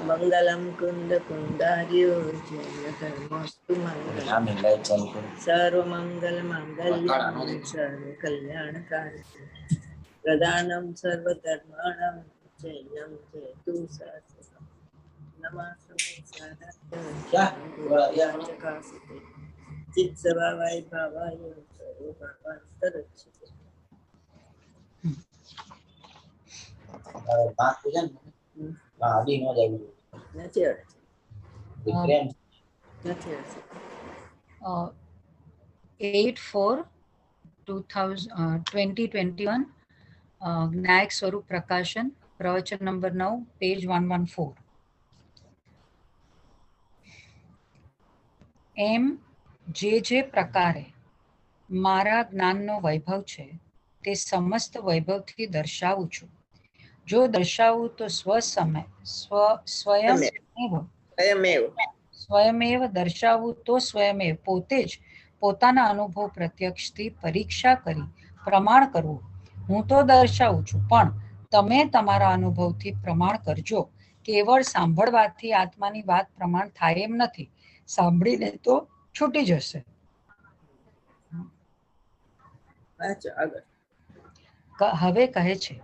મંગલમ કુંદ કુંદાર્યો જયધર્મસ્તુ મંગલમ સર્વ મંગલ માંગલ્યમ સર્વ કલ્યાણકારી પ્રદાનમ સર્વ ધર્માણમ જયમ જયતુ સહસ્રમ નમઃ ચિત સ્વભાવાય ભાવાય સર્વ ભાવાંતરચ્છતે. નથી નથી 8/4/2021 જ્ઞાયક સ્વરૂપ પ્રકાશન પ્રવચન નંબર 9 પેજ 114. એમ જે પ્રકારે મારા જ્ઞાનનો વૈભવ છે તે સમસ્ત વૈભવથી દર્શાવું છું. જો દર્શાવું તો સ્વયમેવ દર્શાવું તો સ્વયમેવ પોતે જ પોતાના અનુભવ પ્રત્યક્ષથી પરીક્ષા કરી પ્રમાણ કરવું. હું તો દર્શાવું છું પણ તમે તમારા અનુભવથી પ્રમાણ કરજો. કેવળ સાંભળવાથી આત્માની વાત પ્રમાણ થાય એમ નથી. સાંભળીને તો છૂટી જશે. હવે કહે છે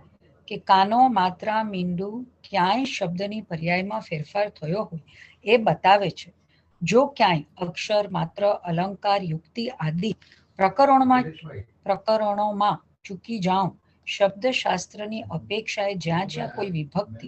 કે કાનો, માત્રા, મીંડું ક્યાંય શબ્દની પર્યાયમાં ફેરફાર થયો હોય એ બતાવે છે. જો ક્યાંય અક્ષર, માત્ર, અલંકાર, યુક્તિ આદિ પ્રકરણોમાં ચૂકી જાઉં, શબ્દશાસ્ત્રની અપેક્ષાએ જ્યાં જ્યાં કોઈ વિભક્તિ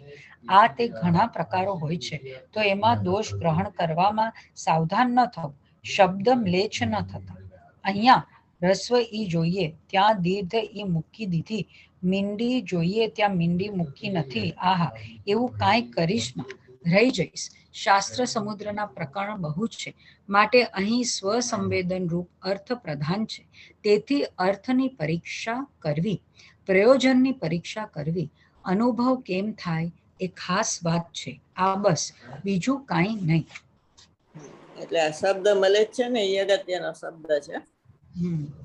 આ તે ઘણા પ્રકારો હોય છે તો એમાં દોષ ગ્રહણ કરવામાં સાવધાન ન થવું. શબ્દ મ્લેચ્છ ન થતા. અહીંયા રસ્વ ઈ જોઈએ ત્યાં દીર્ઘ ઈ મૂકી દીધી, મીંડી જોઈએ ત્યાં મીંડી મૂકી નથી. આહા, એવું કાંઈ કરીશ માં રહી જઈશ. શાસ્ત્ર સમુદ્રના પ્રકરણ બહુ છે માટે અહીં સ્વસંવેદન રૂપ અર્થ પ્રધાન છે. તેથી અર્થની પરીક્ષા કરવી, પ્રયોજનની પરીક્ષા કરવી, અનુભવ કેમ થાય એ ખાસ વાત છે. આ બસ, બીજું કાંઈ નહીં. એટલે આ શબ્દ મળે જ છે ને એ અગત્યનો શબ્દ છે.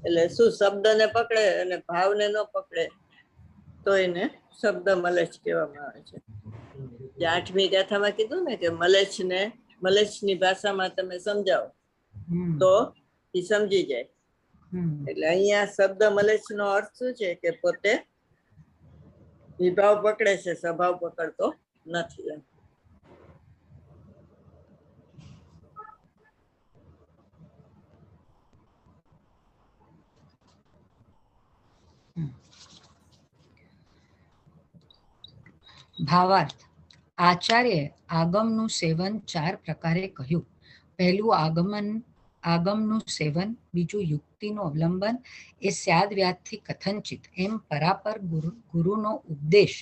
એટલે શું શબ્દને પકડે અને ભાવને ન પકડે તો એને શબ્દ મલેચ્છ કહેવામાં આવે છે. 8મી ગાથામાં કીધું ને કે મલેચ્છની ભાષામાં તમે સમજાવો તો એ સમજી જાય. એટલે અહીંયા શબ્દ મલેચ્છનો અર્થ શું છે કે પોતે વિભાવ પકડે છે, સ્વભાવ પકડતો નથી. ભાવાર્થ. આચાર્યએ આગમનું સેવન 4 પ્રકારે કહ્યું. પહેલું આગમનું સેવન, બીજું યુક્તિનું અવલંબન એ સ્યાદ્વ્યાજથી કથનચિત એમ પરાપર ગુરુનો ઉપદેશ,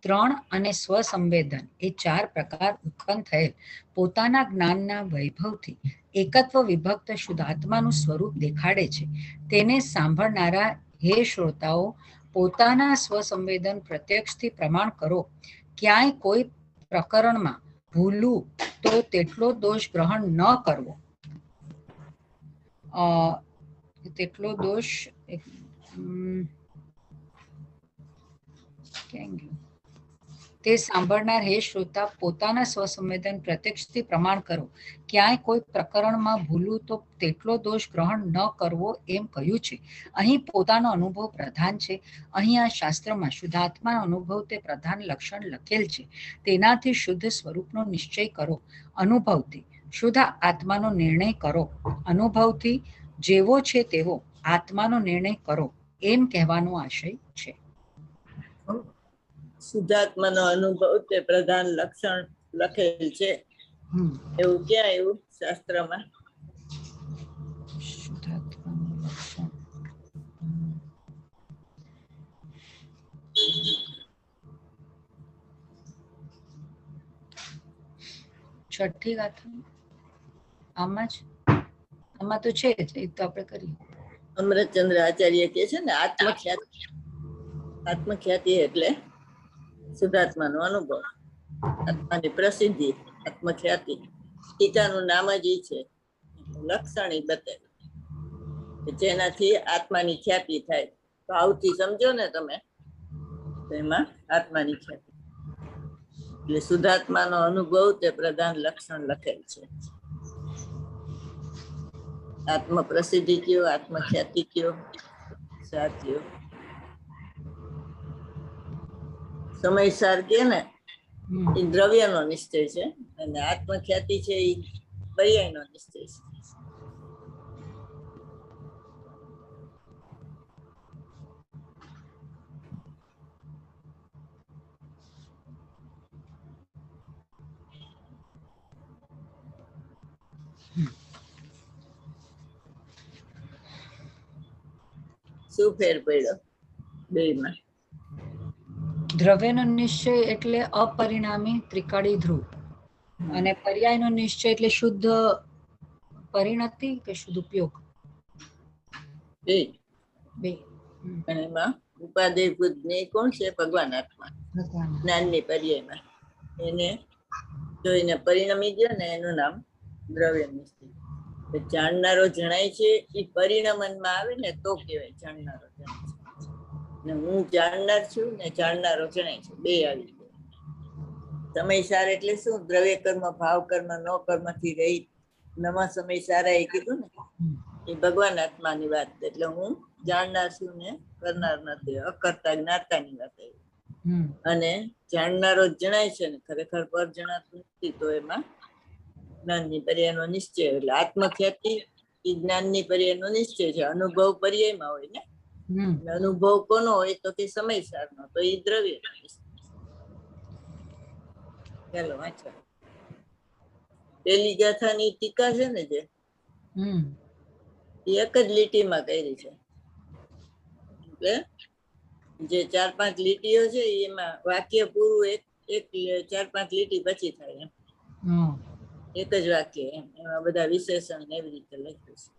3 અને સ્વસંવેદન એ 4 પ્રકાર ઉત્પન્ન થયેલ પોતાના જ્ઞાનના વૈભવથી એકત્વ વિભક્ત શુદ્ધાત્માનું સ્વરૂપ દેખાડે છે. તેને સાંભળનારા હે શ્રોતાઓ, પોતાના સ્વસંવેદન પ્રત્યક્ષથી પ્રમાણ કરો. ક્યાંય કોઈ પ્રકરણમાં ભૂલું તો તેટલો દોષ ગ્રહણ ન કરવો. તેટલો દોષ તે સાંભળનાર હે શ્રોતા, પોતાના સ્વસંવેદન પ્રત્યક્ષથી પ્રમાણ કરો. ક્યાંય કોઈ પ્રકરણમાં ભૂલું તો તેટલો દોષ ગ્રહણ ન કરવો એમ કહ્યું છે. અહીં પોતાનો અનુભવ પ્રધાન છે. અહીં આ શાસ્ત્રમાં શુદ્ધાત્માનો અનુભવ તે પ્રધાન લક્ષણ લખેલ છે. તેનાથી શુદ્ધ સ્વરૂપનો નિશ્ચય કરો. અનુભવથી શુદ્ધ આત્માનો નિર્ણય કરો. અનુભવથી જેવો છે તેવો આત્માનો નિર્ણય કરો એમ કહેવાનો આશય છે. શુદ્ધાત્માનો અનુભવ તે પ્રધાન લક્ષણ લખેલ છે. એવું ક્યાં એવું શાસ્ત્રમાં? શુદ્ધાત્માનું લક્ષણ 6ઠી ગાથા આમાં તો છે જ, એ તો આપણે કરીએ. અમૃતચંદ્ર આચાર્ય કે છે ને આત્મખ્યાતિ એટલે શુદ્ધાત્માનો અનુભવ, આત્માની પ્રસિદ્ધિ, આત્મખ્યાતિ. ટીકાનું નામ જ એ છે. લક્ષણ એ બતાવે જેનાથી આત્માની ખ્યાતિ થાય. તો આવતી સમજો ને તમે, એમાં આત્માની ખ્યાતિ. એટલે શુદ્ધાત્માનો અનુભવ તે પ્રધાન લક્ષણ લખેલ છે. આત્મ પ્રસિદ્ધિ કયો, આત્મખ્યાતિ કયો, સાચયો સમયસાર કે ને એ દ્રવ્યનો નિશ્ચય છે, અને આત્મખ્યાતિ છે એ પર્યાયનો નિશ્ચય છે. શું ફેર પડ્યો બેયમાં? દ્રવ્યનો નિશ્ચય એટલે અપરિણામી ત્રિકાળી ધ્રુવ, અને પર્યાયનો નિશ્ચય એટલે શુદ્ધ પરિણતિ કે શુદ્ધ ઉપયોગ? બે. અને એમાં ઉપાદેયભૂત જ્ઞેય કોણ છે? ભગવાન આત્મા. જ્ઞાનની પર્યાયમાં એને જોઈને પરિણમી ગયો ને એનું નામ દ્રવ્ય નિશ્ચય. જાણનારો જણાય છે એ પરિણમનમાં આવે ને તો કહેવાય જાણનારો જણાય છે. ને હું જાણનાર છું ને જાણનારો જણાય છે, બે આવી ગયા. સમયસાર એટલે શું? દ્રવ્ય કર્મ, ભાવ કર્મ, નો કર્મથી રહી નવા સમયસારા એ કીધું ને, એ ભગવાન આત્માની વાત. એટલે હું જાણનાર છું ને કરનાર નથી, અકર્તા જ્ઞાતાની વાત આવી. અને જાણનારો જણાય છે ને ખરેખર પર જણાતું નથી, તો એમાં જ્ઞાનની પર્યાયનો નિશ્ચય. એટલે આત્મખ્યાતિ એ જ્ઞાનની પર્યાયનો નિશ્ચય છે. અનુભવ પર્યાયમાં હોય ને, અનુભવ કોનો હોય તો કે સમયસારનો, તો એ દ્રવ્ય. ચાલો વાંચો. પેલી ગાથાની ટીકા છે ને, જે એક જ લીટીમાં કરી છે. એટલે જે 4-5 લીટીઓ છે એમાં વાક્ય પૂરું એક 4-5 લીટી પછી થાય એમ. એક જ વાક્ય એમ, એમાં બધા વિશેષણ એવી રીતે લખ્યું છે.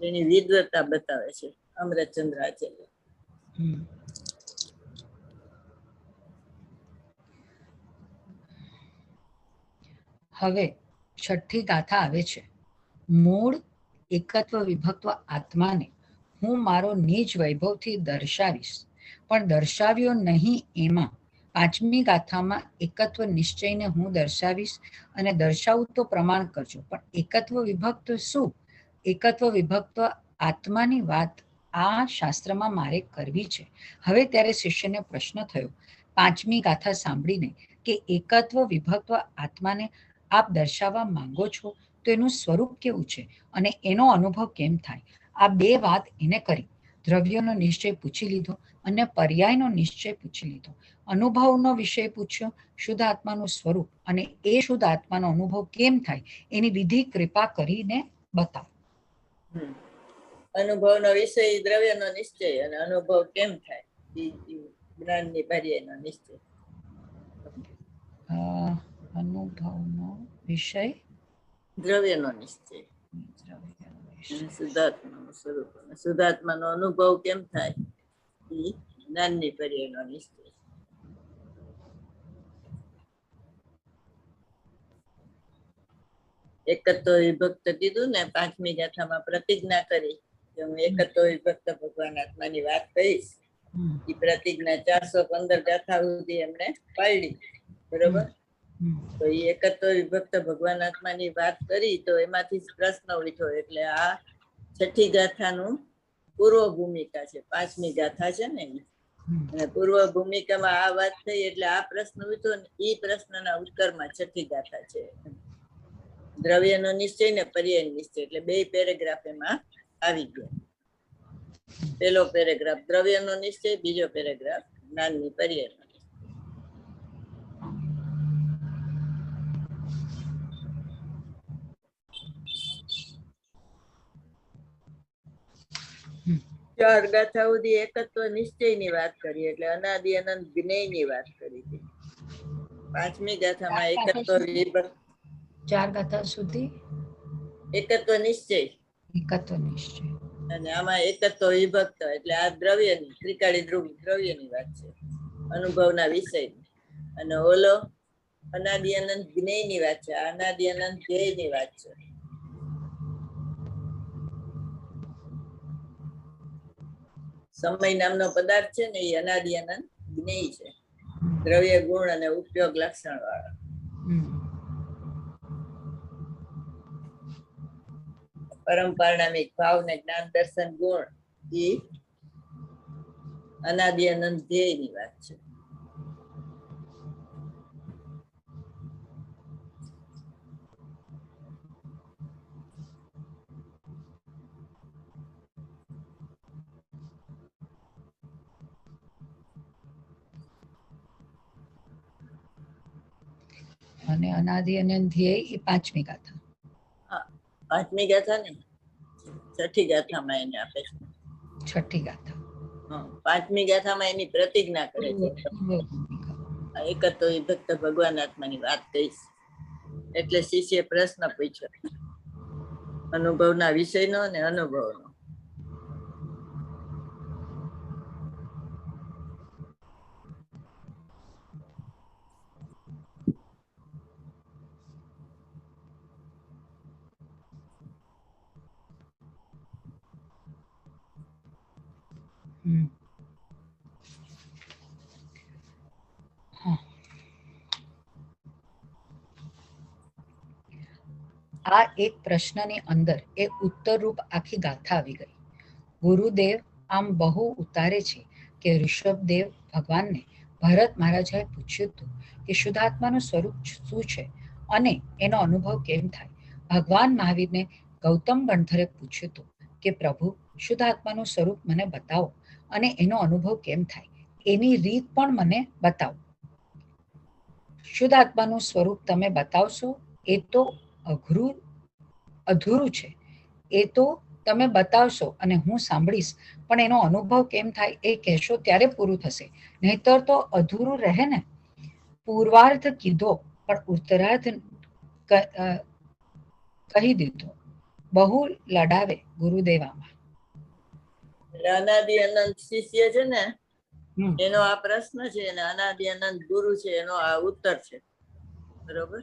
એની વિદ્વતા બતાવે છે અમૃતચંદ્ર આચાર્ય. હવે છઠ્ઠી ગાથા આવે છે. મૂળ એકત્વ વિભક્ત આત્માને હું મારો નિજ વૈભવથી દર્શાવીશ, પણ દર્શાવ્યો નહીં. એમાં પાંચમી ગાથામાં એકત્વ નિશ્ચયને હું દર્શાવીશ, અને દર્શાવું તો પ્રમાણ કરજો. પણ એકત્વ વિભક્ત શું? એકત્વ વિભક્ત આત્માની વાત આ શાસ્ત્રમાં મારે કરવી છે. હવે ત્યારે શિષ્યને પ્રશ્ન થયો પાંચમી ગાથા સાંભળીને કે એકત્વ વિભક્ત આત્માને આપ દર્શાવવા માંગો છો તો એનું સ્વરૂપ કેવું છે અને એનો અનુભવ કેમ થાય? આ બે વાત એને કરી. દ્રવ્યનો નિશ્ચય પૂછી લીધો અને પર્યાયનો નિશ્ચય પૂછી લીધો. અનુભવનો વિષય પૂછ્યો, શુદ્ધ આત્માનું સ્વરૂપ અને એ શુદ્ધ આત્માનો અનુભવ કેમ થાય એની વિધિ કૃપા કરીને બતાવો. અનુભવનો વિષય દ્રવ્યનો નિશ્ચય અને અનુભવ કેમ થાય જ્ઞાનની પર્યાયનો નિશ્ચય. અનુભવનો વિષય દ્રવ્યનો નિશ્ચય, શુદ્ધાત્માનું સ્વરૂપ અને શુદ્ધાત્માનો અનુભવ કેમ થાય એ જ્ઞાનની પર્યાયનો નિશ્ચય. એકત્વ વિભક્ત કીધું ને, પાંચમી ગાથામાં પ્રતિજ્ઞા કરી કે હું એકત્વ વિભક્ત ભગવાન આત્માની વાત કહીશ. એ પ્રતિજ્ઞા 415 ગાથા સુધી એમણે પાડી, બરોબર? તો એ એકત્વ વિભક્ત ભગવાન આત્માની વાત કરી તો એમાંથી પ્રશ્ન ઉઠ્યો. એટલે આ છઠ્ઠી ગાથાનું પૂર્વ ભૂમિકા છે. પાંચમી ગાથા છે ને, અને પૂર્વ ભૂમિકામાં આ વાત થઈ એટલે આ પ્રશ્ન ઉઠ્યો ને, એ પ્રશ્નના ઉત્તરમાં છઠ્ઠી ગાથા છે. દ્રવ્યનો નિશ્ચય ને પર્યાય નિશ્ચય, એટલે બે પેરેગ્રાફ એમાં આવી ગયા. પેલો પેરેગ્રાફ દ્રવ્યનો નિશ્ચય, બીજો પેરેગ્રાફ જ્ઞાનની પર્યાયનો. ચાર ગાથા સુધી એકત્વ નિશ્ચયની વાત કરી, એટલે અનાદિ અનંત જ્ઞેયની વાત કરી હતી. પાંચમી ગાથામાં એકત્વ વિભક્ત, 4 ગાથા સુધી એકત્વ નિશ્ચય, અને આમાં એકત્વ વિભક્ત, એટલે આ દ્રવ્યની ત્રિકાળી ધ્રુવ દ્રવ્યની વાત છે, અનુભવના વિષયની. અને ઓલો અનાદિ અનંત જ્ઞેયની વાત છે, અનાદિ અનંત ધ્યેયની વાત છે. સમય નામનો પદાર્થ છે ને, એ અનાદિ અનંત જ્ઞેય છે. દ્રવ્ય ગુણ અને ઉપયોગ લક્ષણ વાળા. પરમ પારણામિક ભાવ ને જ્ઞાન દર્શન ગુણ એ અનાદિ અનંત ધ્યેય ની વાત છે. અને અનાદિ અનંત ધ્યેય એ પાંચમી ગાથા. પાંચમી ગાથા ને છઠ્ઠી ગાથામાં એને આપે છે. છઠ્ઠી ગાથા. પાંચમી ગાથામાં એની પ્રતિજ્ઞા કરે છે. એક તો વિભક્ત ભગવાન આત્માની વાત કહીશ. એટલે શિષ્ય પ્રશ્ન પૂછ્યો અનુભવના વિષયનો અને અનુભવનો. આ એક પ્રશ્નની અંદર એ ઉત્તર રૂપ આખી ગાથા આવી ગઈ. ગુરુદેવ આમ બહુ ઉતારે છે કે ઋષભદેવ ભગવાનને ભરત મહારાજાએ પૂછ્યું હતું કે શુદ્ધાત્માનું સ્વરૂપ શું છે અને એનો અનુભવ કેમ થાય. ભગવાન મહાવીરને ગૌતમ ગણધરે પૂછ્યું હતું કે પ્રભુ શુદ્ધાત્માનું સ્વરૂપ મને બતાવો અને એનો અનુભવ કેમ થાય, એની રીત પણ મને બતાવો. શુદ્ધાત્માનું સ્વરૂપ તમે બતાવશો એ તો અધૂરું છે, એ તો તમે બતાવશો અને હું સાંભળીશ, પણ એનો અનુભવ કેમ થાય એ કહેશો ત્યારે પૂરું થશે, નહીતર તો અધૂરું રહે ને. પૂર્વાર્ધ કીધો પણ ઉત્તરાર્ધ કહી દીધો. બહુ લડાવે ગુરુદેવામાં. અનાદિ અનંત શિષ્ય છે ને એનો આ પ્રશ્ન છે અને અનાદિ અનંત ગુરુ છે એનો આ ઉત્તર છે. બરોબર.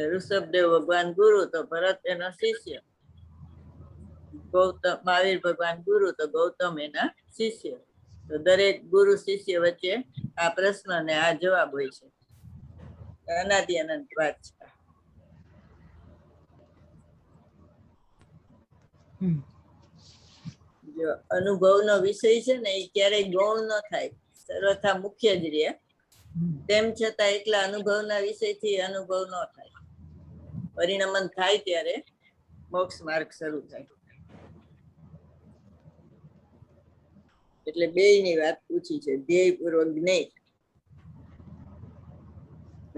ઋષભદેવ ભગવાન ગુરુ તો ભરત એનો શિષ્ય, ગૌતમ મહાવીર ભગવાન ગુરુ તો ગૌતમ એના શિષ્ય. તો દરેક ગુરુ શિષ્ય વચ્ચે આ પ્રશ્ન ને આ જવાબ હોય છે. અનાદિ અનંત વાત છે. જો અનુભવનો વિષય છે ને એ ક્યારેય ગૌણ ન થાય, સર્વથા મુખ્ય જ રહે. તેમ છતાં એટલા અનુભવના વિષયથી અનુભવ ન થાય. પરિણમન થાય ત્યારે મોક્ષ માર્ગ શરૂ થાય. એટલે બેયની વાત પૂછી છે, ધ્યેય પૂર્વક જ્ઞેય.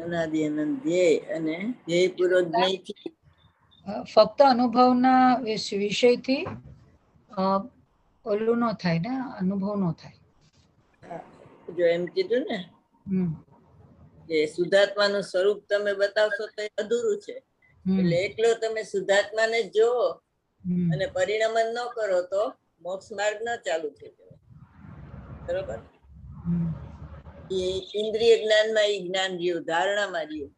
અનાદિ અનંત ધ્યેય અને ધ્યેય પૂર્વક જ્ઞેયથી ફક્ત અનુભવના વિષયથી ઓલું ન થાય ને, અનુભવ ન થાય. જો એમ કીધું ને કે શુદ્ધાત્માનું સ્વરૂપ તમે બતાવશો તો અધૂરું છે. એટલે એકલો તમે શુદ્ધાત્માને જોવો અને પરિણમન ન કરો તો મોક્ષ માર્ગ ન ચાલુ થઈ જાય. બરોબર. એ ઇન્દ્રિય જ્ઞાનમાં એ જ્ઞાન રહ્યું, ધારણામાં રહ્યું,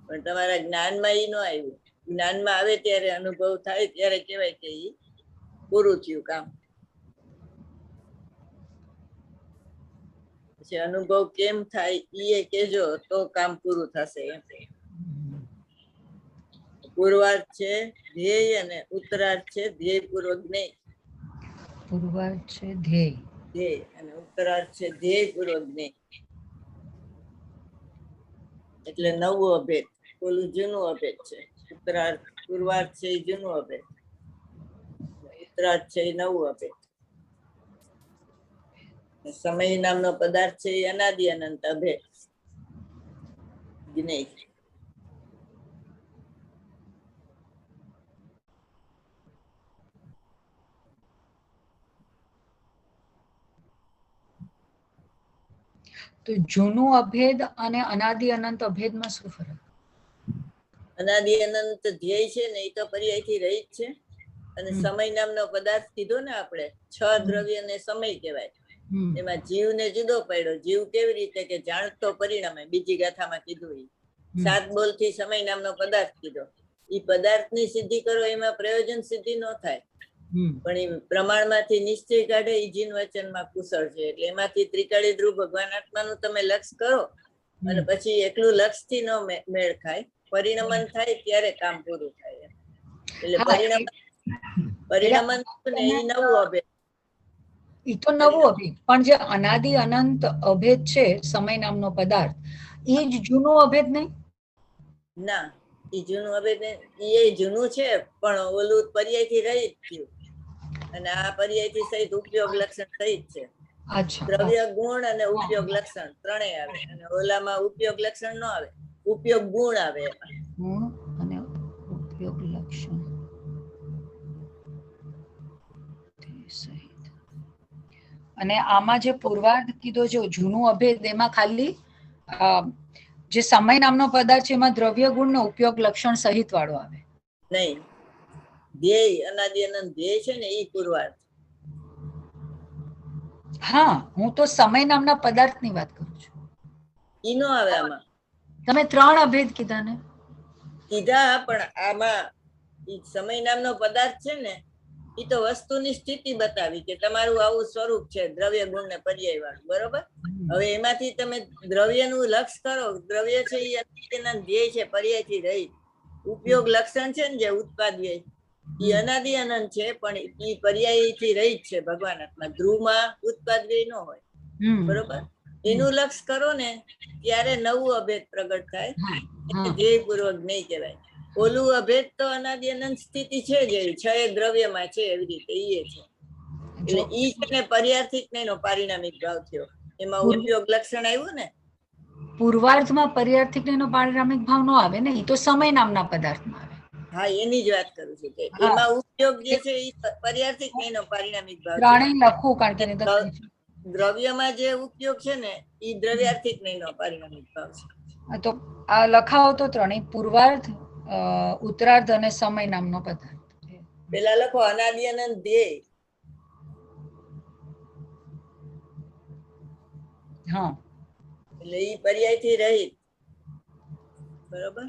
પણ તમારા જ્ઞાનમાં એ ન આવ્યું. જ્ઞાનમાં આવે ત્યારે અનુભવ થાય ત્યારે કહેવાય કે એ પૂરું થયું કામ. પછી અનુભવ કેમ થાય એ કેજો તો કામ પૂરું થશે. એમ પૂર્વાર્ધ છે ધ્યેય અને ઉત્તરાર્ધ છે ધ્યેય પૂર્વક જ્ઞેય. પૂર્વાર્ધ છે ધ્યેય, ધ્યેય અને ઉત્તરાર્ધ છે ધ્યેય પૂર્વક જ્ઞેય. એટલે નવું અભેદ, ઓલું જૂનું અભેદ છે. ઉત્તરાર્ધ પૂર્વાર્ધ છે એ જૂનું અભેદ, ઉત્તરાર્ધ છે એ નવું અભેદ. સમય નામનો પદાર્થ છે એ અનાદિ અનંત અભેદ જ્ઞેય. તો જૂનું અભેદ અને અનાદિ અનંત અભેદમાં શું ફરક? અનાદિ અનંત ધ્યેય છે ને એ તો પર્યાયથી રહી જ છે. અને સમય નામનો પદાર્થ કીધો ને આપણે, 6 દ્રવ્ય ને સમય કહેવાય. એમાં જીવને જુદો પડ્યો. જીવ કેવી રીતે કે જાણતો પરિણમે, બીજી ગાથામાં કીધું. 7 બોલથી સમય નામનો પદાર્થ કીધો. એ પદાર્થની સિદ્ધિ કરો એમાં પ્રયોજન સિદ્ધિ ન થાય. પણ એ પ્રમાણમાંથી નિશ્ચય કાઢે એ જીન વચનમાં કુશળ છે. એટલે એમાંથી ત્રિકાળી ધ્રુવ ભગવાન આત્માનું તમે લક્ષ કરો અને પછી એકલું લક્ષ થી ન મેળ ખાય, પરિણમન થાય ત્યારે કામ પૂરું થાય. એટલે પરિણમન ને એ નવું અભેદ. એ તો નવું અભેદ, પણ જે અનાદિ અનંત અભેદ છે સમય નામનો પદાર્થ, એ જ જૂનું અભેદ નહીં? ના, એ જૂનું અભેદ એ જૂનું છે, પણ ઓલું પર્યાય થી રહિત થયું અને આ પર્યાય થી સહિત ઉપયોગ લક્ષણ સહિત છે. દ્રવ્ય ગુણ અને ઉપયોગ લક્ષણ ત્રણેય આવે, અને ઓલામાં ઉપયોગ લક્ષણ ન આવે, ઉપયોગ ગુણ આવે. એમાં ગુણ અને ઉપયોગ લક્ષણ સહિત. અને આમાં જે પૂર્વાર્ધ કીધો છે જૂનું અભેદ, એમાં ખાલી જે સમય નામનો પદાર્થ છે એમાં દ્રવ્ય ગુણ ને ઉપયોગ લક્ષણ સહિત વાળો આવે. નહીં, ધ્યેય અનાદિ અનંત ધ્યેય છે ને એ પૂર્વાર્ધ. હા, હું તો સમય નામના પદાર્થ ની વાત કરું છું. ઈ નો આવે આમાં. તમે ત્રણ અભેદ કીધા ને? કીધા, પણ આમાં સમય નામનો પદાર્થ છે ને એ તો વસ્તુની સ્થિતિ બતાવી કે તમારું આવું સ્વરૂપ છે, દ્રવ્ય ગુણ ને પર્યાય વાળું, બરોબર? હવે એમાંથી તમે દ્રવ્યનું લક્ષ કરો, દ્રવ્ય છે એ અનાદિ ધ્યેય છે, પર્યાય થી રહિત. ઉપયોગ લક્ષણ છે ને જે ઉત્પાદ વ્યય, એ અનાદિ અનંત છે, પણ એ પર્યાય થી રહિત છે ભગવાન આત્મા. ધ્રુવમાં ઉત્પાદ વ્યય ન હોય, બરોબર? એનું લક્ષ કરો ને ત્યારે નવું અભેદ પ્રગટ થાય, ધ્યેય પૂર્વક નહીં કહેવાય. ઓલું અભેદ તો અનાદિ અનંત સ્થિતિ છે જ, એવી છ એ દ્રવ્યમાં છે એવી રીતે એ છે. એટલે ઈ છે ને પર્યાર્થિક નહીં નો પારિણામિક ભાવ થયો, એમાં ઉપયોગ લક્ષણ આવ્યું ને. પૂર્વાર્ધમાં પર્યાર્થિક નો પારિણામિક ભાવ નો આવે ને, એ તો સમય નામના પદાર્થમાં આવે. હા, એની જ વાત કરું છું કે એમાં ઉપયોગ જે છે એ પર્યાર્થિક નહીં નો પારિણામિક ભાવ છે. ત્રણેય લખું, કારણ કે દ્રવ્યમાં જે ઉપયોગ છે ને એ દ્રવ્યાર્થિક નહીં નો પારિણામિક ભાવ છે. તો આ લખાવો તો ત્રણેય, પૂર્વાર્ધ, ઉત્તરાર્ધ અને સમય નામનો પદાર્થ. પેલા લખો અનાદિ અનંત ધ્યેય. હા, એટલે ઈ પર્યાય થી રહિત, બરોબર?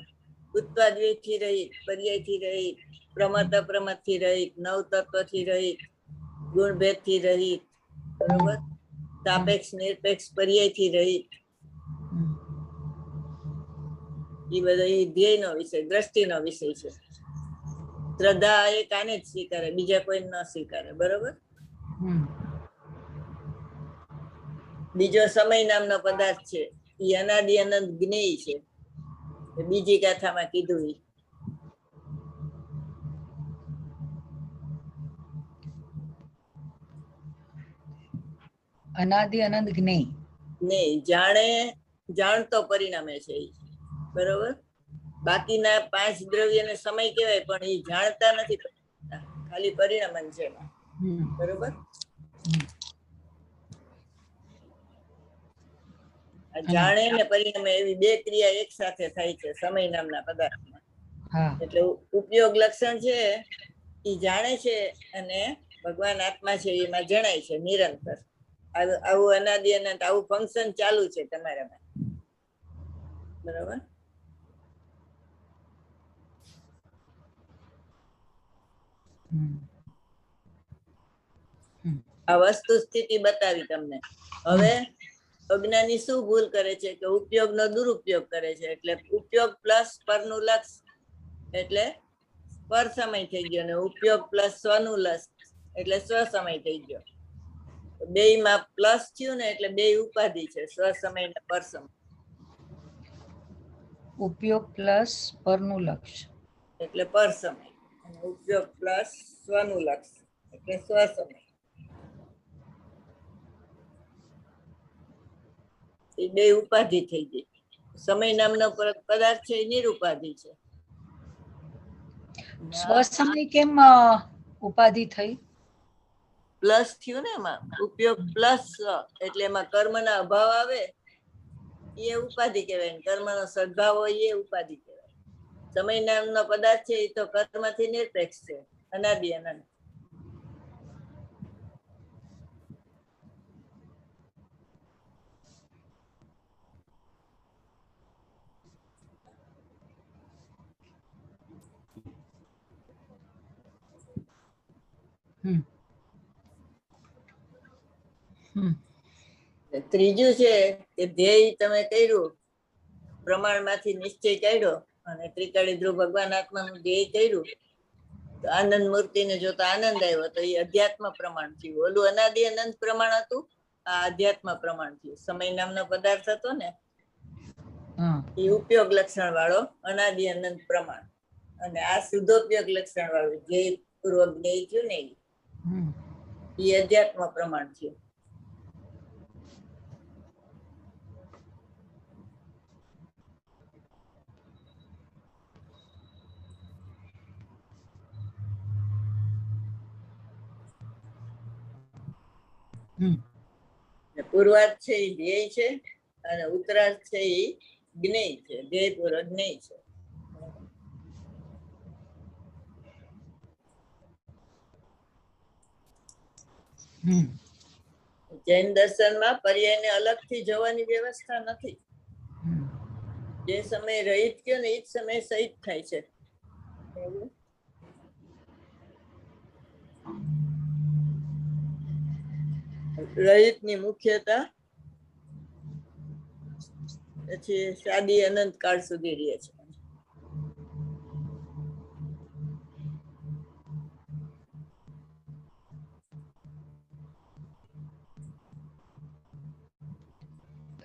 ઉત્પાદ વ્યય થી રહિત, પર્યાય થી રહિત, પ્રમત અપ્રમત થી રહિત, નવ તત્વ થી રહિત, ગુણભેદ થી રહિત, બરોબર? સાપેક્ષ નિરપેક્ષ પર્યાય થી રહિત. એ બધો એ ધ્યેય નો વિષય, દ્રષ્ટિ નો વિષય છે. શ્રદ્ધા એક આને જ સ્વીકારે, બીજા કોઈ ન સ્વીકારે, બરોબર? બીજો સમય નામનો પદાર્થ છે, એ અનાદિ અનંત જ્ઞેય છે, બીજી ગાથામાં કીધું. અનાદિ અનંત જ્ઞેય નહીં, જાણે જાણતો પરિણામે છે, બરોબર? બાકીના પાંચ દ્રવ્યને સમય કહેવાય, પણ એ જાણતા નથી, ખાલી પરિણામન છે, બરોબર? જાણે ને પરિણામે એવી બે ક્રિયા એક સાથે થાય છે સમય નામના પદાર્થમાં. એટલે ઉપયોગ લક્ષણ છે એ જાણે છે અને ભગવાન આત્મા છે એમાં જણાય છે નિરંતર. આવું અનાદિ અનંત આવું ફંક્શન ચાલુ છે તમારામાં, બરાબર? આ વસ્તુ સ્થિતિ બતાવી તમને. હવે અજ્ઞાની શું ભૂલ કરે છે કે ઉપયોગનો દુરુપયોગ કરે છે. એટલે ઉપયોગ પ્લસ પરનું લક્ષ એટલે પર સમય થઈ ગયો, અને ઉપયોગ પ્લસ સ્વનું લક્ષ એટલે સ્વ સમય થઈ ગયો. બે માં પ્લસ થયું ને એટલે બે ઉપાધિ છે, સ્વ સમય ને પર સમય. ઉપયોગ પ્લસ પરનું લક્ષ એટલે પર સમય, અને ઉપયોગ પ્લસ સ્વનું લક્ષ એટલે સ્વ સમય. એ બે ઉપાધિ થઈ ગઈ. સમય નામનો પદાર્થ છે એ નિરુપાધિ છે. સ્વસમય કેમ ઉપાધિ થઈ? પ્લસ થયું ને એમાં, ઉપયોગ પ્લસ એટલે એમાં કર્મના અભાવ આવે એ ઉપાધિ કહેવાય, કર્મનો સદભાવ હોય એ ઉપાધિ કહેવાય. સમય નામનો પદાર્થ છે એ તો કર્મથી નિરપેક્ષ છે, અનાદિ અનંત. હમ હમ ત્રીજું છે કે ધ્યેય તમે કર્યું, પ્રમાણમાંથી નિશ્ચય કાઢ્યો અને ત્રિકાળી ધ્રુવ ભગવાન આત્માનું ધ્યેય કર્યું, તો આનંદ મૂર્તિને જોતા આનંદ આવ્યો, તો એ અધ્યાત્મ પ્રમાણ થયું. ઓલું અનાદિ અનંત પ્રમાણ હતું, આ અધ્યાત્મ પ્રમાણ થયું. સમય નામનો પદાર્થ હતો ને, એ ઉપયોગ લક્ષણ વાળો અનાદિ અનંત પ્રમાણ, અને આ શુદ્ધોપયોગ લક્ષણ વાળું ધ્યેય પૂર્વક ધ્યેય થયું ને, એ અધ્યાત્મ પ્રમાણ થયું. પૂર્વાર્ધ છે એ ધ્યેય છે, અને ઉત્તરાર્ધ છે એ જ્ઞેય છે, ધ્યેય પૂર્વક જ્ઞેય છે. જૈન દર્શનમાં પર્યાયને અલગથી જોવાની વ્યવસ્થા નથી. જે સમય રહિત કયો ને એ જ સમય સહિત થાય છે. રહિતની મુખ્યતા પછી શાદી અનંત કાળ સુધી રહે છે.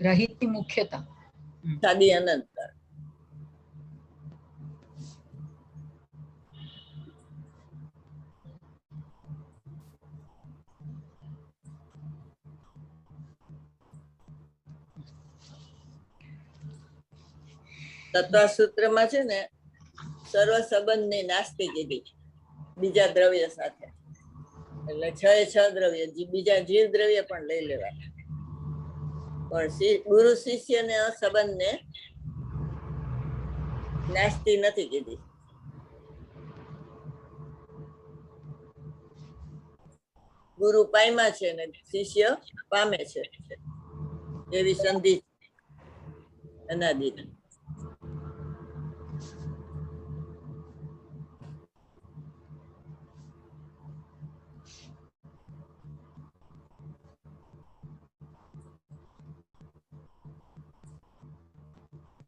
રહિતની મુખ્યતા શાદી અનંત કાળ. તત્વસૂત્રમાં છે ને, સર્વ સંબંધની નાસ્તી કીધી બીજા દ્રવ્ય સાથે, એટલે 6 દ્રવ્ય, બીજા જીવ દ્રવ્ય પણ લઈ લેવાના, પણ ગુરુ શિષ્યને સંબંધને નાસ્તી નથી કીધી. ગુરુ પામ્યા છે ને શિષ્ય પામે છે, એવી સંધિ અનાદિની.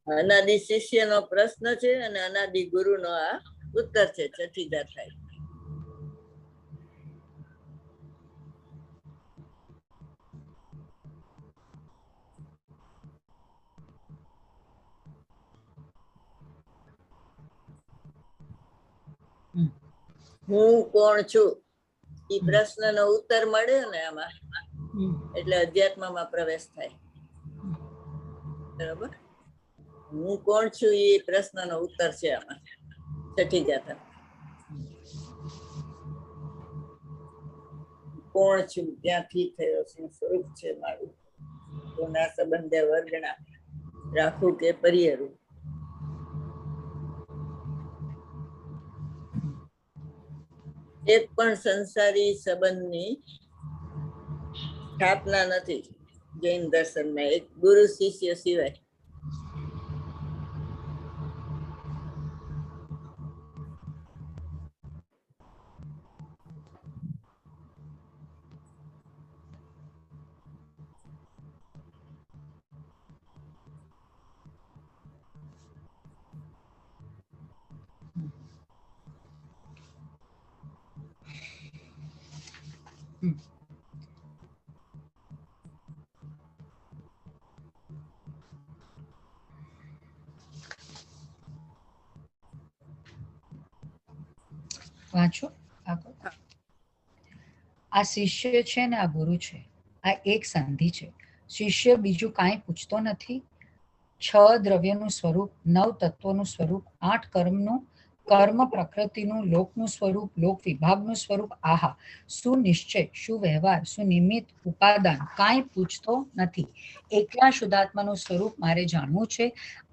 અનાદિ શિષ્યનો પ્રશ્ન છે અને અનાદિ ગુરુનો આ ઉત્તર છે. છઠ્ઠી થાય. હું કોણ છું એ પ્રશ્નનો ઉત્તર મળે ને આમાં, એટલે અધ્યાત્મમાં પ્રવેશ થાય. બરાબર. હું કોણ છું એ પ્રશ્નનો ઉત્તર છે આમાં, છઠ્ઠી જાથા. કોણ છું, ક્યાંથી થયો, શું સ્વરૂપ છે મારું, કોના સંબંધે વર્ગણા, રાખું કે પરિહરું. એક પણ સંસારી સંબંધની સ્થાપના નથી જૈન દર્શનમાં, એક ગુરુ શિષ્ય સિવાય. વાંચો આગળ. આ શિષ્ય છે ને આ ગુરુ છે, આ એક સંધિ છે. શિષ્ય બીજું કાંઈ પૂછતો નથી. 6 દ્રવ્યનું સ્વરૂપ, 9 તત્વોનું સ્વરૂપ, 8 કર્મનું, કર્મ પ્રકૃતિનું, લોકનું સ્વરૂપ, લોક વિભાગનું સ્વરૂપ, આહા શું નિશ્ચય, શું વ્યવહાર, શું નિમિત્ત, ઉપાદાન, કાંઈ પૂછતો નથી. એકલા શુદ્ધાત્માનું સ્વરૂપ મારે જાણવું છે.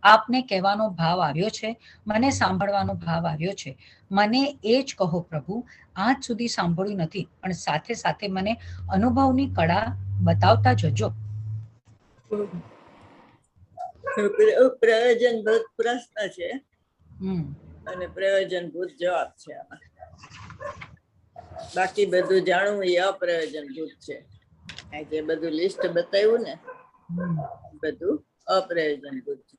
આપને કહેવાનો ભાવ આવ્યો છે, મને સાંભળવાનો ભાવ આવ્યો છે. મને એ જ કહો પ્રભુ, આજ સુધી સાંભળ્યું નથી, પણ સાથે સાથે મને અનુભવની કળા બતાવતા જજો. પ્રયોજનભૂત પ્રશ્ન છે અને પ્રયોજનભૂત જવાબ છે આમાં. બાકી બધું જાણવું એ અપ્રયોજનભૂત છે. આ જે બધું લિસ્ટ બતાવ્યું ને બધું અપ્રયોજનભૂત છે.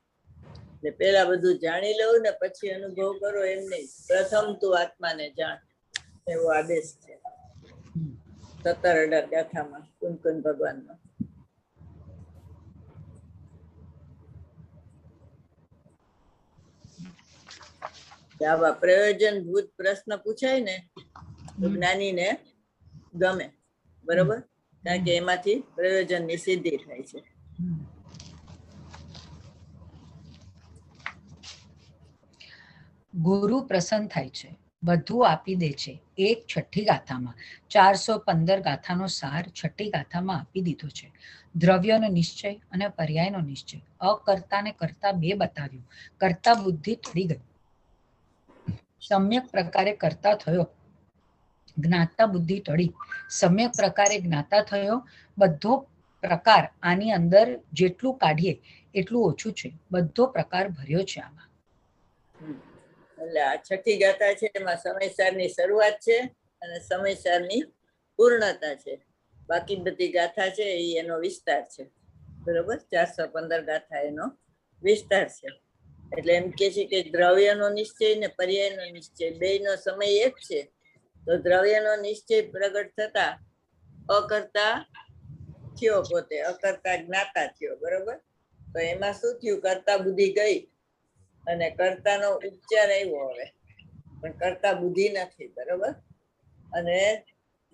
એટલે પેલા બધું જાણી લઉં ને પછી અનુભવ કરો એમ નહીં. પ્રથમ તું આત્માને જાણ એવો આદેશ છે 17-18 ગાથામાં કુંકુન ભગવાનનો. આવા પ્રયોજનભૂત પ્રશ્ન પૂછાય ને તો જ્ઞાનીને ગમે, બરોબર? કારણ કે એમાંથી પ્રયોજનની સિદ્ધિ થાય છે. ગુરુ પ્રસન્ન થાય છે, બધું આપી દે છે. એક છઠ્ઠી ગાથામાં 415 ગાથાનો સાર છઠ્ઠી ગાથામાં આપી દીધો છે. દ્રવ્યનો નિશ્ચય અને પર્યાયનો નિશ્ચય. અકર્તાને કરતા બે બતાવ્યું. કરતા બુદ્ધિ ટળી ગઈ, સમ્યક પ્રકારે કરતા થયો. જ્ઞાતા બુદ્ધિ ટળી, સમ્યક પ્રકારે જ્ઞાતા થયો. બધો પ્રકાર આની અંદર જેટલું કાઢીએ એટલું ઓછું છે. બધો પ્રકાર ભર્યો છે આમાં. એટલે આ છઠ્ઠી ગાથા છે એમાં સમયસારની શરૂઆત છે અને સમયસારની પૂર્ણતા છે. બાકી બધી ગાથા છે એ એનો વિસ્તાર છે, બરોબર? 415 ગાથા એનો વિસ્તાર છે. એટલે એમ કે છે કે દ્રવ્યનો નિશ્ચય ને પર્યાયનો નિશ્ચય બેયનો સમય એક છે. તો દ્રવ્યનો નિશ્ચય પ્રગટ થતા અકર્તા થયો, પોતે અકર્તા જ્ઞાતા થયો, બરોબર? તો એમાં શું થયું? કરતા બુદ્ધિ ગઈ અને કર્તાનો ઉપચાર આવ્યો હવે, પણ કરતા બુદ્ધિ નથી, બરોબર? અને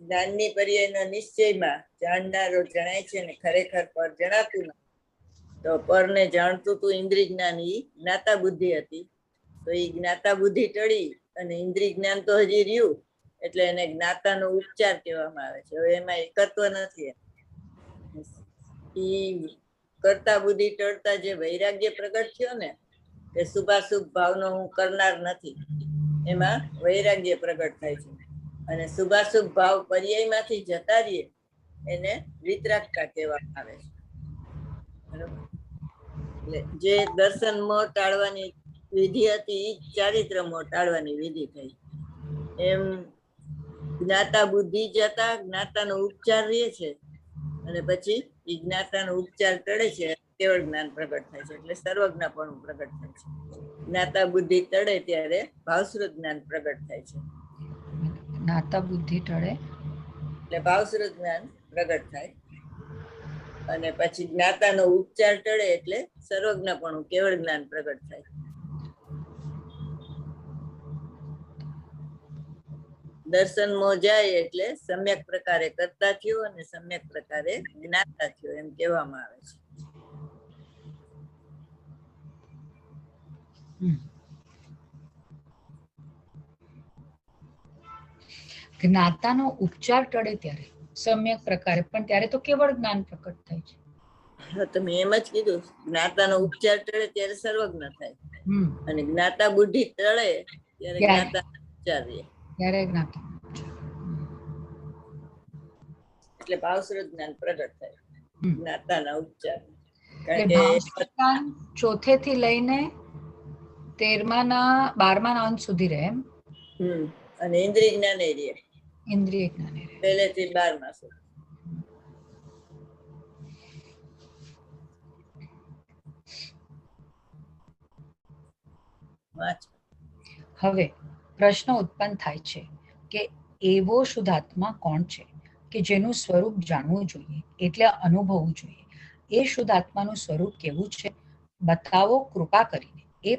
જ્ઞાનની પર્યાયના નિશ્ચયમાં જાણનારો જણાય છે ને ખરેખર પર જણાતું નથી. તો પરને જાણતું તું ઇન્દ્રિય જ્ઞાન ઈ જ્ઞાતા બુદ્ધિ હતી. તો એ જ્ઞાતા બુદ્ધિ ટળી અને ઇન્દ્રિય જ્ઞાન તો હજી રહ્યું, એટલે એને જ્ઞાતાનો ઉપચાર કહેવામાં આવે છે. હવે એમાં એકત્વ નથી. ઈ કરતા બુદ્ધિ ટળતા જે વૈરાગ્ય પ્રગટ થયો ને કે શુભાશુભ ભાવનો હું કરનાર નથી, એમાં વૈરાગ્ય પ્રગટ થાય છે. અને શુભાશુભ ભાવ પર્યાયમાંથી જતા રહીએ એને વિતરાગતા કહેવામાં આવે છે, બરોબર? એટલે જે દર્શન મોહ ટાળવાની વિધિ હતી એ ચારિત્ર મોહ ટાળવાની વિધિ થઈ. એમ જ્ઞાતા બુદ્ધિ જતા જ્ઞાતાનો ઉપચાર રહે છે અને પછી એ જ્ઞાતાનો ઉપચાર ટળે છે, કેવળ જ્ઞાન પ્રગટ થાય છે. એટલે સર્વજ્ઞપણું પ્રગટ થાય છે. જ્ઞાતા બુદ્ધિ ટળે ત્યારે ભાવશ્રુત જ્ઞાન પ્રગટ થાય છે. જ્ઞાતા બુદ્ધિ ટળે એટલે ભાવશ્રુત જ્ઞાન પ્રગટ થાય અને પછી જ્ઞાતાનો ઉપચાર ટળે એટલે સર્વજ્ઞપણું કેવળ જ્ઞાન પ્રગટ થાય. દર્શન મોહ જાય એટલે સમ્યક પ્રકારે કરતા થયો અને સમ્યક પ્રકારે જ્ઞાતા થયો એમ કહેવામાં આવે છે. જ્ઞાતાનો ઉપચાર ટળે ત્યારે સમ્યક પ્રકારે, પણ ત્યારે તો કેવળ જ્ઞાન પ્રકટ થાય છે. હા, તમે એમ જ કીધું, જ્ઞાતાનો ઉપચાર ટળે ત્યારે સર્વજ્ઞ થાય અને જ્ઞાતા બુદ્ધિ ટળે ત્યારે જ્ઞાતા ઉપચાર રહે, ત્યારે જ્ઞાતા. એટલે ભાવશ્રુત જ્ઞાન પ્રગટ થાય જ્ઞાતાના ઉપચાર. ચોથે થી લઈને 12મા અંત સુધી રહે એમ. અને ઇન્દ્રિય જ્ઞાન રહે, ઇન્દ્રિય જ્ઞાન પહેલેથી 12મા સુધી. હવે પ્રશ્ન ઉત્પન્ન થાય છે કે એવો શુદ્ધાત્મા કોણ છે કે જેનું સ્વરૂપ જાણવું જોઈએ એટલે અનુભવવું જોઈએ? એ શુદ્ધાત્માનું સ્વરૂપ કેવું છે બતાવો કૃપા કરીને. એ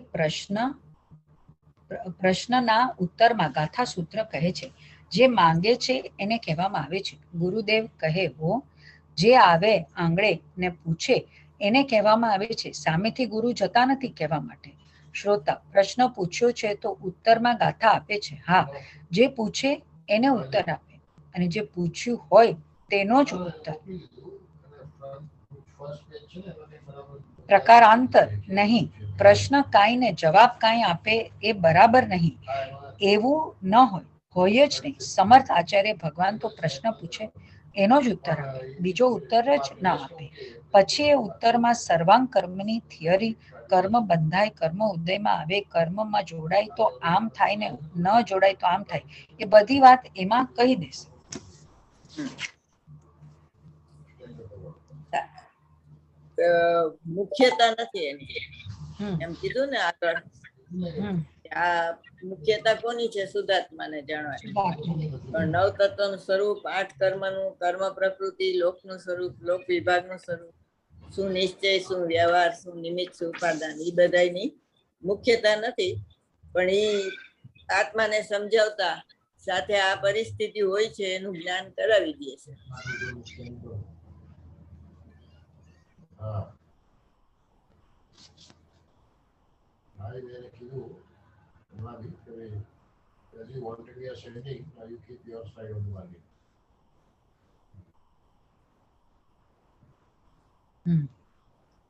પ્રશ્નના ઉત્તરમાં ગાથા સૂત્ર કહે છે, જે માંગે છે એને કહેવામાં આવે છે. ગુરુદેવ કહે હો, જે આવે આંગળે ને પૂછે એને કહેવામાં આવે છે. સામેથી ગુરુ જતા નથી કહેવા માટે. શ્રોતા, પ્રશ્ન પૂછ્યો છે તો ઉત્તરમાં ગાથા આપે છે. હા, જે પૂછે એને ઉત્તર આપે અને જે પૂછ્યું હોય તેનો જ ઉત્તર. પ્રકારાંતર નહીં. પ્રશ્ન કાંઈ ને જવાબ કાંઈ આપે એ બરાબર નહીં. એવું ન હોય જ નહીં. સમર્થ આચાર્ય ભગવાન તો પ્રશ્ન પૂછે એનો જ ઉત્તર આપે, બીજો ઉત્તર જ ના આપે. પછી એ ઉત્તરમાં સર્વાંગ કર્મની થિયરી, કર્મ બંધાય, કર્મ ઉદયમાં આવે, કર્મમાં જોડાય તો આમ થાય ને ન જોડાય તો આમ થાય, એ બધી વાત એમાં કહી દેશે. મુખ્યતા નથી એની, એમ કીધું ને આગળ. આ મુખ્યતા કોની છે? શુદ્ધાત્માને જાણવાની. પણ નવ તત્વનું સ્વરૂપ, 8 કર્મનું, કર્મ પ્રકૃતિ, લોકનું સ્વરૂપ, લોક વિભાગનું સ્વરૂપ, શું નિશ્ચય, શું વ્યવહાર, શું નિમિત્ત, શું ઉપાદાન, એ બધાની મુખ્યતા નથી. પણ એ આત્માને સમજાવતા સાથે આ પરિસ્થિતિ હોય છે એનું જ્ઞાન કરાવી દે છે.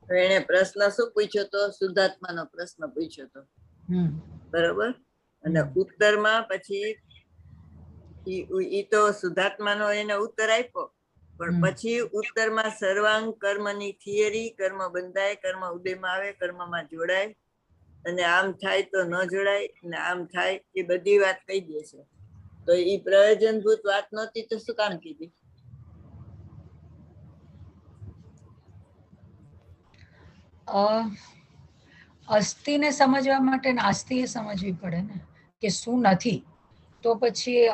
એને પ્રશ્ન શું પૂછ્યો તો? શુદ્ધાત્માનો પ્રશ્ન પૂછ્યો તો, બરોબર. અને ઉત્તરમાં પછી ઈ તો શુદ્ધાત્માનો એને ઉત્તર આપ્યો, પણ પછી ઉત્તરમાં સર્વાંગ કર્મની થિયરી, કર્મ બંધાય, કર્મ ઉદયમાં આવે, કર્મમાં જોડાય, અને આમ થાય તો ન જોડાય, અને આમ થાય, એ બધી વાત કહી દે છે. તો એ પ્રયોજનભૂત વાત નહોતી તો શું કામ કીધી? અસ્થિને સમજવા માટે નાસ્તિએ સમજવી પડે ને કે શું નથી, તો પછી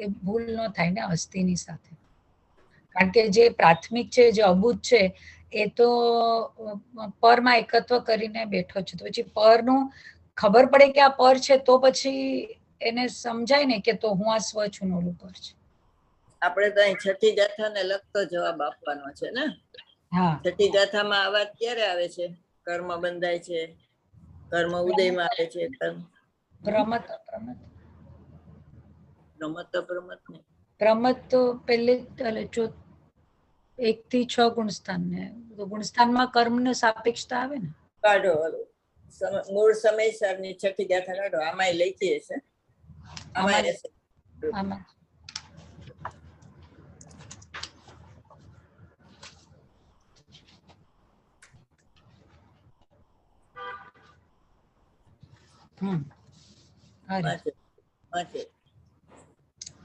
એ ભૂલ ન થાય ને અસ્થિની સાથે. કારણ કે જે પ્રાથમિક છે, જે અબૂત છે, એ તો પરમાં એકત્વ કરીને બેઠો છે. તો પછી પરનું ખબર પડે કે આ પર છે તો પછી એને સમજાય ને કે તો હું આ સ્વ છું, ઓલું પર છે. આપણે તો અહીં છઠ્ઠી ગાથાને લગતો જવાબ આપવાનો છે ને. છઠ્ઠી ગાથામાં આ વાત ક્યારે આવે છે? કર્મ બંધાય છે, કર્મ ઉદયમાં આવે છે. પ્રમત તો પહેલે 1 થી 6 ગુણસ્થાન ને, ગુણસ્થાનમાં કર્મ ને સાપેક્ષતા આવે ને. કાઢો મૂળ સમયસરની છઠ્ઠી ગાથા કાઢો. આમાં લખીએ છે, આમાં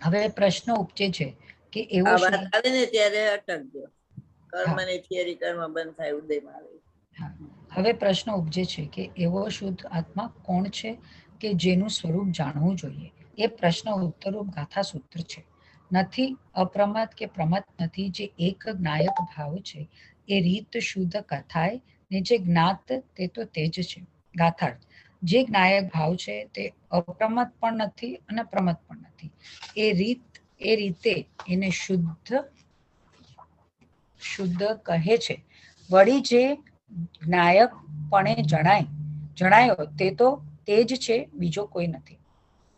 હવે પ્રશ્ન ઉપજે છે કે એવો વાત આવે ને ત્યારે અટકજો. કર્મની થિયરી, કર્મ બંધ થાય, ઉદયમાં આવે. હવે પ્રશ્ન ઉપજે છે કે એવો શુદ્ધ આત્મા કોણ છે કે જેનું સ્વરૂપ જાણવું જોઈએ? એ પ્રશ્ન ઉત્તરરૂપ ગાથા સૂત્ર છે. નથી અપ્રમાદ કે પ્રમત નથી, જે એક જ્ઞાયક ભાવ છે એ રીત શુદ્ધ કથાય, ને જે જ્ઞાત તે તો તેજ છે. ગાથાર્થ: જે જ્ઞાયક ભાવ છે તે અપ્રમત પણ નથી અને પ્રમત પણ નથી. એ રીતે એને શુદ્ધ કહે છે. વળી જે જ્ઞાયકપણે જણાયો તે તો તે જ છે, બીજો કોઈ નથી.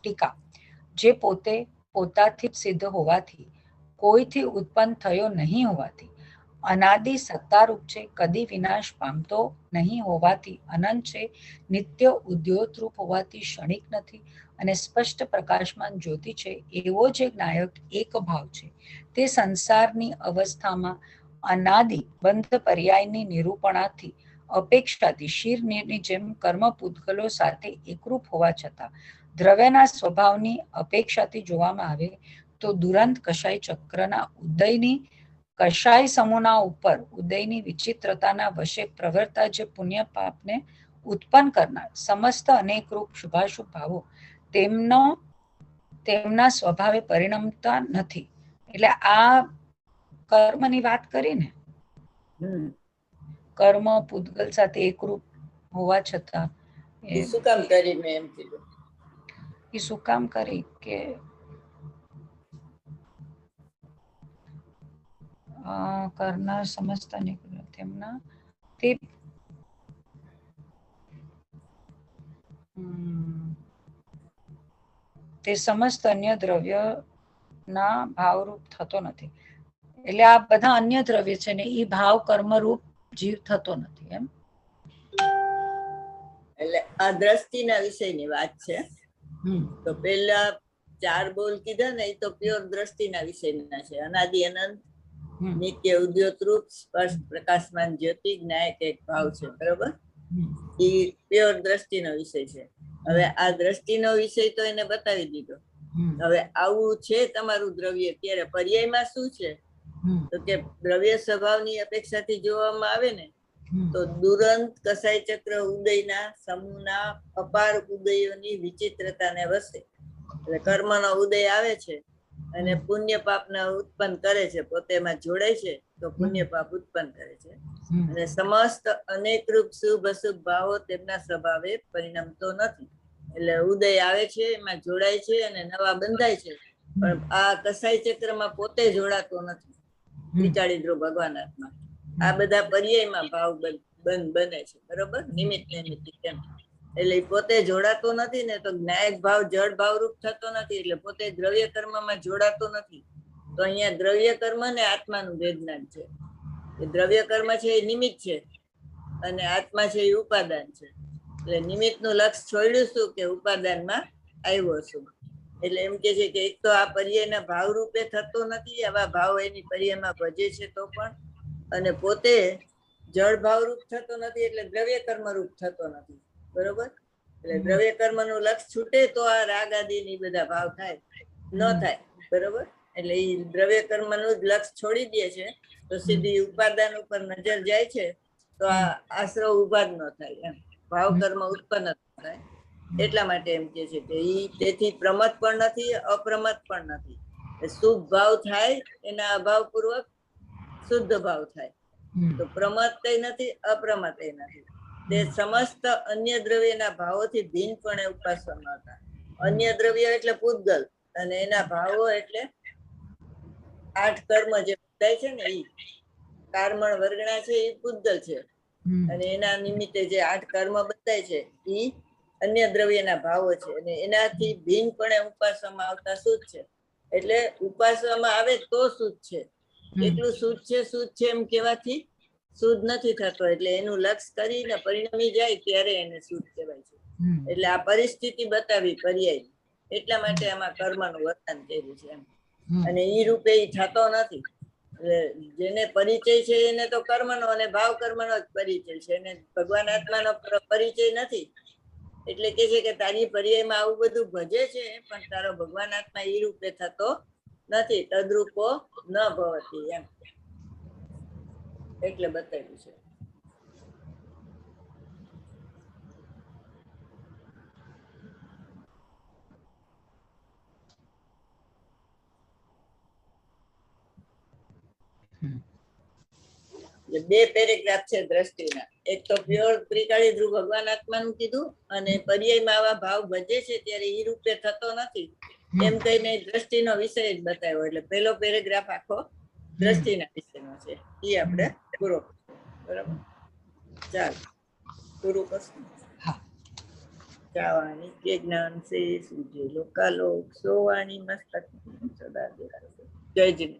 ટીકા: જે પોતે પોતાથી સિદ્ધ હોવાથી, કોઈથી ઉત્પન્ન થયો નહીં હોવાથી, અનાદિ સત્તારૂપ છે, કદી વિનાશ પામતો નહીં હોવાથી, અનંત છે, નિત્ય ઉદ્યોતરૂપ હોવાથી ક્ષણિક નથી, અને સ્પષ્ટ પ્રકાશમાન જ્યોતિ છે, એવો જે જ્ઞાયક એક ભાવ છે તે સંસારની અવસ્થામાં અનાદિ બંધ પર્યાયની નિરૂપણાથી અપેક્ષાથી શિરની જેમ કર્મ પૂતગલો સાથે એકરૂપ હોવા છતાં દ્રવ્યના સ્વભાવની અપેક્ષાથી જોવામાં આવે તો દુરંત કષાય ચક્રના ઉદયની કષાય સમૂહના ઉપર ઉદયની વિચિત્રતાના વશે પ્રવર્તા જે પુણ્ય પાપને ઉત્પન્ન કરનાર સમસ્ત અનેકરૂપ શુભાશુભ ભાવો તેમના સ્વભાવે પરિણમતા નથી. એટલે આ કર્મની વાત કરી ને, કર્મ પૂતગલ સાથે એકરૂપ હોવા છતાં શું કામ કરી? મેં એમ કીધું એ શું કામ કરી કે કરનાર સમસ્ત તેમના તે સમસ્ત અન્ય દ્રવ્યના ભાવરૂપ થતો નથી. એટલે આ બધા અન્ય દ્રવ્ય છે ને એ ભાવ કર્મરૂપ જીવ થતો નથી. એમ એટલે આ દ્રષ્ટિના વિષયની વાત છે. તો પેલા ચાર બોલ કીધા ને એ તો પ્યોર દ્રષ્ટિના વિષયના છે. અનાદિ અનંત, હમ. નિત્ય ઉદ્યોતરૂપ, સ્પષ્ટ પ્રકાશમાન જ્યોતિ, જ્ઞાયક એક ભાવ છે. બરોબર, એ પ્યોર દ્રષ્ટિનો વિષય છે. હવે આ દ્રષ્ટિનો વિષય તો એને બતાવી દીધો. હવે આવું છે તમારું દ્રવ્ય. ત્યારે પર્યાયમાં શું છે તો કે દ્રવ્ય સ્વભાવની અપેક્ષાથી જોવામાં આવે ને તો દુરંત કસાય ચક્ર ઉદયના સમૂહના અપાર ઉદયોની વિચિત્રતાને વસે. એટલે કર્મનો ઉદય આવે છે અને પુણ્ય પાપને ઉત્પન્ન કરે છે. પોતે એમાં જોડાય છે તો પુણ્ય પાપ ઉત્પન્ન કરે છે. અને સમસ્ત અનેકરૂપ શુભ અશુભ ભાવો તેમના સ્વભાવે પરિણમતો નથી. એટલે ઉદય આવે છે, એમાં જોડાય છે અને નવા બંધાય છે, પણ આ કસાય ચક્રમાં પોતે જોડાતો નથી. વિચારી ધ્રુવ ભગવાન આત્મા આ બધા પર્યાયમાં ભાવ બને છે. બરોબર, નિમિત્ત નિમિત્ત એમ. એટલે પોતે જોડાતો નથી ને તો જ્ઞાયક ભાવ જળ ભાવ રૂપ થતો નથી. એટલે પોતે દ્રવ્ય કર્મમાં જોડાતો નથી. તો અહીંયા દ્રવ્ય કર્મ ને આત્માનું વેદનાન છે. એ દ્રવ્ય કર્મ છે એ નિમિત્ત છે અને આત્મા છે એ ઉપાદાન છે. એટલે નિમિત્તનું લક્ષ છોડ્યું શું કે ઉપાદાનમાં આવ્યો છું. એટલે એમ કે છે કે એક તો આ પર્યાયના ભાવ રૂપે થતો નથી. આવા ભાવ એની પર્યાયમાં ભજે છે તો પણ, અને પોતે જળ ભાવ રૂપ થતો નથી. એટલે દ્રવ્ય કર્મ રૂપ થતો નથી. બરોબર, એટલે દ્રવ્ય કર્મ નું લક્ષ છૂટે તો આ રાગ આદિ ની બધા ભાવ થાય, ન થાય. બરોબર, એટલે એ દ્રવ્ય કર્મ નું જ લક્ષ છોડી દે છે તો સીધી ઉપાદાન ઉપર નજર જાય છે તો આ આશ્રવ ઉભા જ ન થાય. એમ ભાવ કર્મ ઉત્પન્ન ન થાય. એટલા માટે એમ કે છે કે ઈ તેથી પ્રમત પણ નથી, અપ્રમત પણ નથી. શુભ ભાવ થાય એના અભાવ પૂર્વક શુદ્ધ ભાવ થાય. તો પ્રમત નથી, અપ્રમત નથી. તે સમસ્ત અન્ય દ્રવ્યના ભાવોથી ભિન્નપણે ઉપાસવામાં હતા. અન્ય દ્રવ્ય એટલે પૂતગલ અને એના ભાવો એટલે 8 કર્મ જે બધાય છે ને એ કારમણ વર્ગણા છે એ પૂતગલ છે. અને એના નિમિત્તે જે 8 કર્મ બધાય છે એ અન્ય દ્રવ્યના ભાવો છે. અને એનાથી ભિન્નપણે ઉપાસવામાં આવતા શુદ્ધ છે. એટલે ઉપાસવામાં આવે તો શુદ્ધ છે. એટલું શુદ્ધ છે એમ કેવાથી શુદ્ધ નથી થતો. એટલે એનું લક્ષ કરીને પરિણમી જાય ત્યારે એને શુદ્ધ કહેવાય છે. એટલે આ પરિસ્થિતિ બતાવી પર્યાય. એટલા માટે આમાં કર્મનું વર્તન કર્યું છે એમ. અને ઈ રૂપે ઈ થતો નથી. એટલે જેને પરિચય છે એને તો કર્મનો અને ભાવ કર્મનો જ પરિચય છે. એને ભગવાન આત્માનો પરિચય નથી. એટલે કે છે કે તારી પર્યાયમાં આવું બધું ભજે છે પણ તારો ભગવાન આત્મા ઈ રૂપે થતો નથી. તદ્રૂપો ન ભવતી એમ એટલે બતાવ્યું છે. બે પેરેગ્રાફ છે દ્રષ્ટિના. એક તો પ્યોર ત્રિકાળી ધ્રુવ ભગવાન આત્માનું કીધું અને પર્યાયમાં આવા ભાવ ભજે છે ત્યારે ઈ રૂપે થતો નથી એમ કહીને દ્રષ્ટિનો વિષય જ બતાવ્યો. એટલે પેલો પેરેગ્રાફ આખો દ્રષ્ટિના વિષયનો છે. એ આપણે પૂરો. બરાબર, ચાલ પૂરું કરશું. ચાવાણી કે જ્ઞાન સે સૂજે લોકાલોક સોવાણી મસ્તક સદા. જય જીને.